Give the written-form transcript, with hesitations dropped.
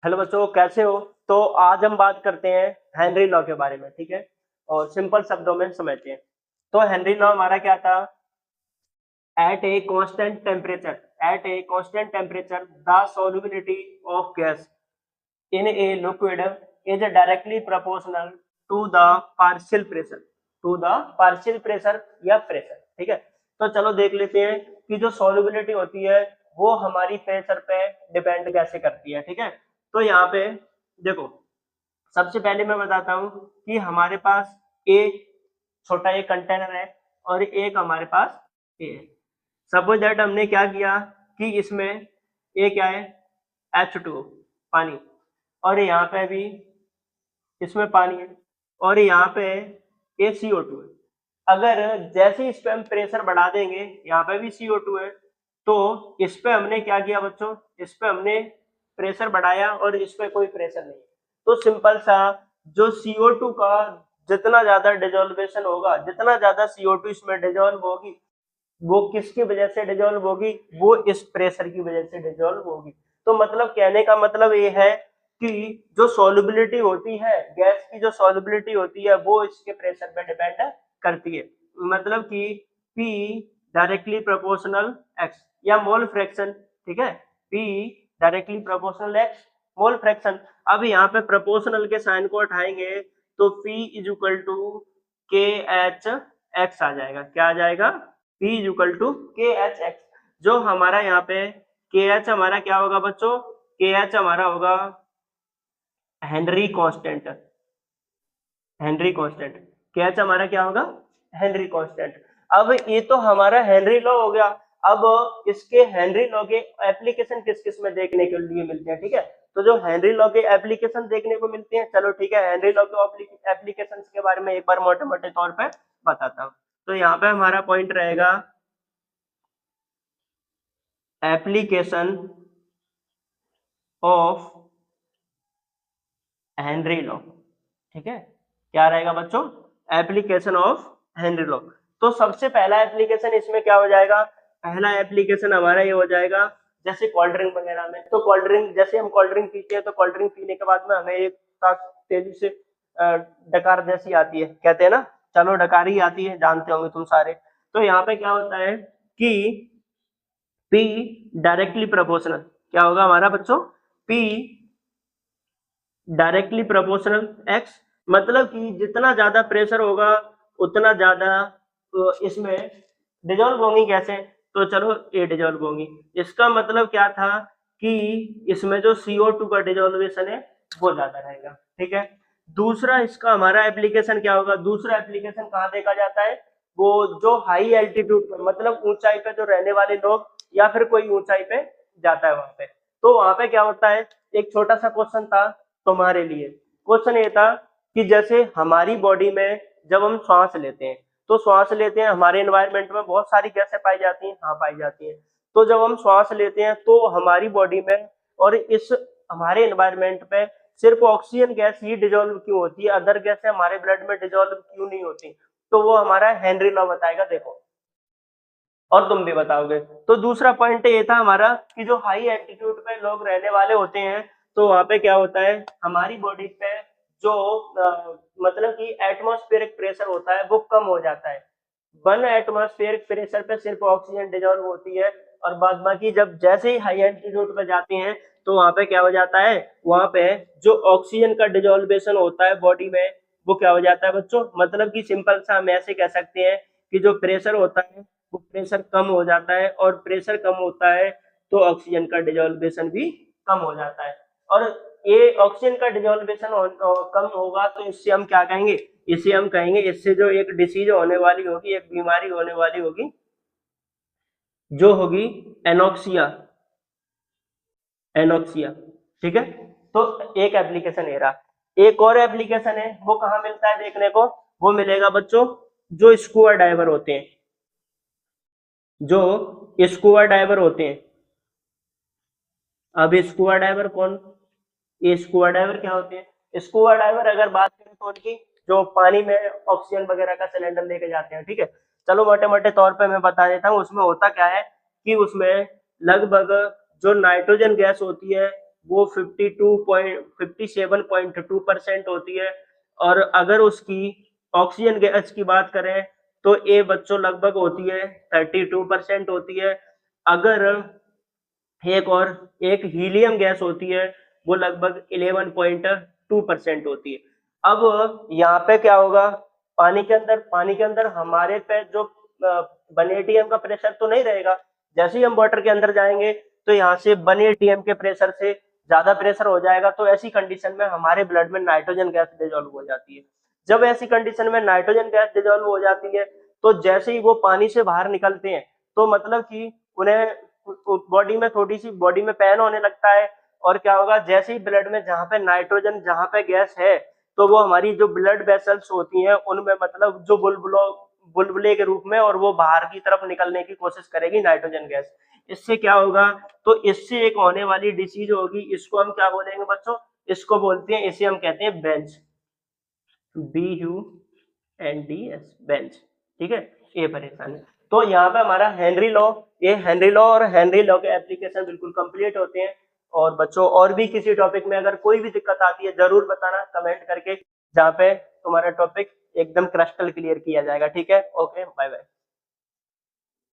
Hello बच्चों, कैसे हो? तो आज हम बात करते हैं हेनरी लॉ के बारे में, ठीक है। और सिंपल शब्दों में समझते हैं। तो हेनरी लॉ हमारा क्या था? At a constant temperature the solubility of gas in a liquid is directly proportional to the partial pressure या प्रेशर, ठीक है। तो चलो देख लेते हैं कि जो solubility होती है वो हमारी प्रेशर पे डिपेंड कैसे करती है, ठीक है। तो यहाँ पे देखो, सबसे पहले मैं बताता हूँ कि हमारे पास एक छोटा एक कंटेनर है और एक हमारे पास ए है। सपोज दैट हमने क्या किया कि इसमें ए क्या है, H2O, पानी, और यहाँ पे भी इसमें पानी है, और यहाँ पे ये CO2 है। अगर जैसे इस पे हम प्रेशर बढ़ा देंगे, यहाँ पे भी CO2 है, तो इस पे हमने क्या किया बच्चों, इस पे हमने प्रेशर बढ़ाया और इस पे कोई प्रेशर नहीं। तो सिंपल सा, जो CO2 का जितना ज्यादा डिजोल्वेशन होगा, जितना ज्यादा CO2 इसमें डिजोल्व होगी, वो किसकी वजह से डिजोल्व होगी? वो इस प्रेशर की वजह से डिजोल्व होगी। तो मतलब कहने का मतलब ये है कि जो सॉल्युबिलिटी होती है, गैस की जो सॉल्युबिलिटी होती है वो इसके प्रेशर पे डिपेंड करती है। मतलब कि P डायरेक्टली प्रोपोर्शनल X या मोल फ्रैक्शन, ठीक है। P directly proportional X mole fraction. अब यहाँ पे प्रोपोर्शनल के साइन को उठाएंगे तो P is equal to KH X आ जाएगा। क्या आ जाएगा? P is equal to KH X। जो हमारा यहाँ पे KH हमारा क्या होगा बच्चों? KH हमारा होगा Henry constant. Henry constant KH हमारा क्या होगा? Henry constant. अब ये तो हमारा हेनरी लॉ हो गया। अब इसके हेनरी लॉ के एप्लीकेशन किस किस में देखने के लिए मिलते हैं, ठीक है। तो जो हेनरी लॉ के एप्लीकेशन देखने को मिलते हैं, चलो ठीक है, हेनरी लॉ के एप्लीकेशन के बारे में एक बार मोटे मोटे तौर पर बताता हूँ। तो यहाँ पे हमारा पॉइंट रहेगा एप्लीकेशन ऑफ हेनरी लॉ, ठीक है। क्या रहेगा बच्चों? Application of Henry law. तो सबसे पहला एप्लीकेशन इसमें क्या हो जाएगा? पहला एप्लीकेशन हमारा ये हो जाएगा, जैसे कोल्ड ड्रिंक वगैरह में। तो कोल्ड ड्रिंक, जैसे हम कोल्ड ड्रिंक पीते हैं तो कोल्ड ड्रिंक पीने के बाद में हमें एक तेजी से डकार जैसी आती है, कहते हैं ना, चलो डकार ही आती है, जानते होंगे तुम सारे। तो यहाँ पे क्या होता है कि P डायरेक्टली प्रोपोर्शनल, क्या होगा हमारा बच्चों? P डायरेक्टली प्रोपोर्शनल X, मतलब कि जितना ज्यादा प्रेशर होगा उतना ज्यादा इसमें डिजोल्व होंगी। कैसे? तो चलो ये डिजोल्व होंगी। इसका मतलब क्या था कि इसमें जो CO2 का डिजोल्वेशन है वो ज्यादा रहेगा, ठीक है। दूसरा इसका हमारा एप्लीकेशन क्या होगा? दूसरा एप्लीकेशन कहाँ देखा जाता है? वो जो हाई एल्टीट्यूड पर, मतलब ऊंचाई पे जो रहने वाले लोग, या फिर कोई ऊंचाई पे जाता है वहां पे। तो वहां पे क्या होता है, एक छोटा सा क्वेश्चन था तुम्हारे लिए। क्वेश्चन ये था कि जैसे हमारी बॉडी में जब हम श्वास लेते हैं, तो श्वास लेते हैं, हमारे एनवायरनमेंट में बहुत सारी गैसें पाई जाती हैं, हाँ पाई जाती हैं। तो जब हम श्वास लेते हैं तो हमारी बॉडी में और इस हमारे एनवायरनमेंट पे सिर्फ ऑक्सीजन गैस ही डिजोल्व क्यों होती है, अदर गैसें हमारे ब्लड में डिजोल्व क्यों नहीं होती? तो वो हमारा हेनरी लॉ बताएगा, देखो, और तुम भी बताओगे। तो दूसरा पॉइंट ये था हमारा कि जो हाई एल्टीट्यूड पे लोग रहने वाले होते हैं, तो वहां पे क्या होता है, हमारी बॉडी पे जो मतलब कि एटमॉस्फेरिक प्रेशर होता है वो कम हो जाता है। 1 एटमॉस्फेरिक प्रेशर पे सिर्फ ऑक्सीजन डिजोल्व होती है, और बाद बाकी जब जैसे ही हाई एल्टीट्यूड पे जाती हैं तो वहां पे क्या हो जाता है, वहां पे जो ऑक्सीजन का डिजोल्वेशन होता है बॉडी में वो क्या हो जाता है बच्चों? मतलब कि सिंपल सा हम ऐसे कह सकते हैं कि जो प्रेशर होता है वो प्रेशर कम हो जाता है, और प्रेशर कम होता है तो ऑक्सीजन का डिजोल्वेशन भी कम हो जाता है। और ये ऑक्सीजन का डिजोल्वेशन कम होगा तो इससे हम क्या कहेंगे? इसे हम कहेंगे, इससे जो एक डिसीज होने वाली होगी, एक बीमारी होने वाली होगी, जो होगी एनोक्सिया। एनोक्सिया, ठीक है। तो एक एप्लीकेशन ये रहा। एक और एप्लीकेशन है, वो कहाँ मिलता है देखने को? वो मिलेगा बच्चों जो स्कूबा डाइवर होते हैं, जो स्कूबा डाइवर होते हैं। अब स्कूबा डाइवर कौन? ये स्कूबा डाइवर क्या होते हैं? स्कूबा डाइवर अगर बात करें तो उनकी जो पानी में ऑक्सीजन वगैरह का सिलेंडर लेके जाते हैं, ठीक है। चलो मोटे मोटे तौर पे मैं बता देता हूँ। उसमें होता क्या है कि उसमें लगभग जो नाइट्रोजन गैस होती है वो 57.2% होती है। और अगर उसकी ऑक्सीजन गैस की बात करें तो ये बच्चों लगभग होती है 32% होती है। अगर एक हीलियम गैस होती है वो लगभग 11.2% होती है। अब यहाँ पे क्या होगा, पानी के अंदर हमारे पे जो 1 atm का प्रेशर तो नहीं रहेगा। जैसे ही हम वाटर के अंदर जाएंगे तो यहाँ से 1 atm के प्रेशर से ज्यादा प्रेशर हो जाएगा, तो ऐसी कंडीशन में हमारे ब्लड में नाइट्रोजन गैस डिजोल्व हो जाती है। जब ऐसी कंडीशन में नाइट्रोजन गैस डिजोल्व हो जाती है तो जैसे ही वो पानी से बाहर निकलते हैं तो मतलब कि उन्हें बॉडी में पेन होने लगता है। और क्या होगा, जैसे ही ब्लड में जहाँ पे नाइट्रोजन, जहाँ पे गैस है, तो वो हमारी जो ब्लड वेसल्स होती हैं उनमें मतलब जो बुलबुले के रूप में, और वो बाहर की तरफ निकलने की कोशिश करेगी नाइट्रोजन गैस। इससे क्या होगा, तो इससे एक होने वाली डिसीज होगी, इसको हम क्या बोलेंगे बच्चों, इसको बोलते हैं, इसे हम कहते हैं बेंच, BUNDS बेंच। ठीक है, ये परेशानी। तो यहाँ पे हमारा हेनरी लॉ, ये हेनरी लॉ और हेनरी लॉ के एप्लीकेशन बिल्कुल कंप्लीट होते हैं। और बच्चों और भी किसी टॉपिक में अगर कोई भी दिक्कत आती है जरूर बताना कमेंट करके, जहाँ पे तुम्हारा टॉपिक एकदम क्रिस्टल क्लियर किया जाएगा। ठीक है, ओके, बाय बाय।